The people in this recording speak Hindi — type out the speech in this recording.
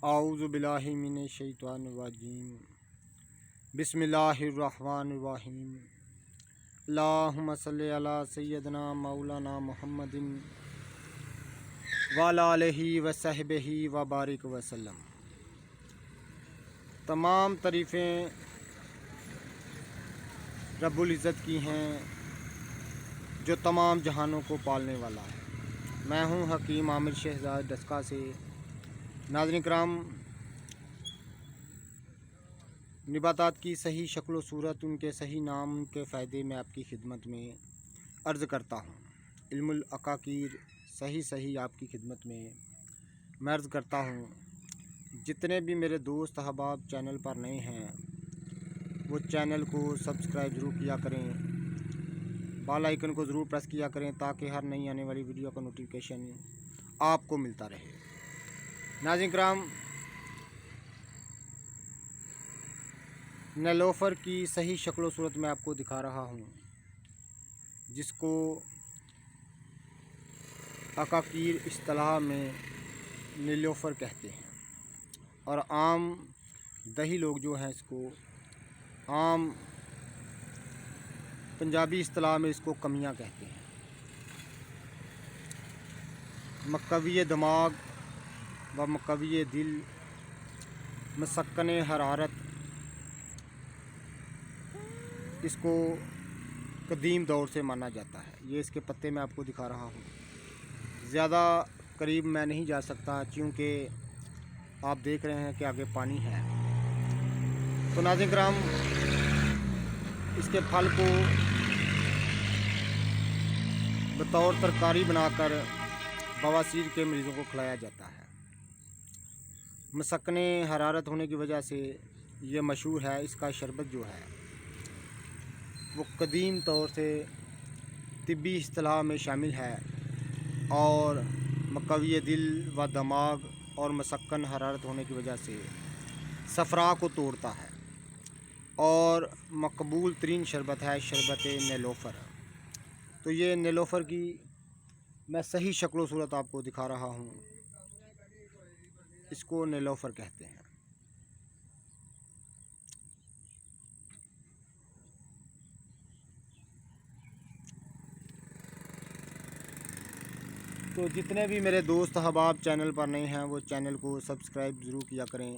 आऊज़ु बिल्लाहि मिनश शैतानिर रजीम। बिस्मिल्लाहिर्रहमानिर्रहीम। अल्लाहुम्मा सल्लि अला सय्यदना मौलाना मुहम्मदिन व अला आलिहि व सहबिही व बारिक वसल्लम। तमाम तारीफ़ें रब्बुल इज़्ज़त की हैं जो तमाम जहानों को पालने वाला है। मैं हूँ हकीम आमिर शहजाद डस्का से। नाज़रीन किराम, निबातात की सही शक्ल सूरत, उनके सही नाम, उनके फ़ायदे में आपकी खिदमत में अर्ज़ करता हूँ। इल्मुल अकाकीर सही आपकी खिदमत में मैं अर्ज़ करता हूँ। जितने भी मेरे दोस्त अहबाब चैनल पर नए हैं वो चैनल को सब्सक्राइब ज़रूर किया करें, बेल आइकन को ज़रूर प्रेस किया करें ताकि हर नई आने वाली वीडियो का नोटिफिकेशन आपको मिलता रहे। नाज़रीन किराम, नेलोफ़र की सही शक्ल सूरत में आपको दिखा रहा हूँ, जिसको अकाकीर इस्तिलाह में नेलोफ़र कहते हैं और आम दही लोग जो हैं इसको आम पंजाबी इस्तिलाह में इसको कमियाँ कहते हैं। मकवी दिमाग व मकवी दिल, मसक्कन हरारत, इसको कदीम दौर से माना जाता है। ये इसके पत्ते मैं आपको दिखा रहा हूँ। ज़्यादा करीब मैं नहीं जा सकता क्योंकि आप देख रहे हैं कि आगे पानी है। तो नाज़रीन किराम, इसके फल को बतौर तरकारी बनाकर बवासीर के मरीज़ों को खिलाया जाता है। मसक्कन हरारत होने की वजह से ये मशहूर है। इसका शरबत जो है वो कदीम तौर से तिब्बी इस्तिलाह में शामिल है और मकवी दिल व दिमाग और मसक्कन हरारत होने की वजह से सफ़रा को तोड़ता है और मकबूल तरीन शरबत है शरबत नेलोफ़र। तो ये नेलोफ़र की मैं सही शक्ल सूरत आपको दिखा रहा हूँ। इसको नेलोफ़र कहते हैं। तो जितने भी मेरे दोस्त अहबाब चैनल पर नए हैं वो चैनल को सब्सक्राइब ज़रूर किया करें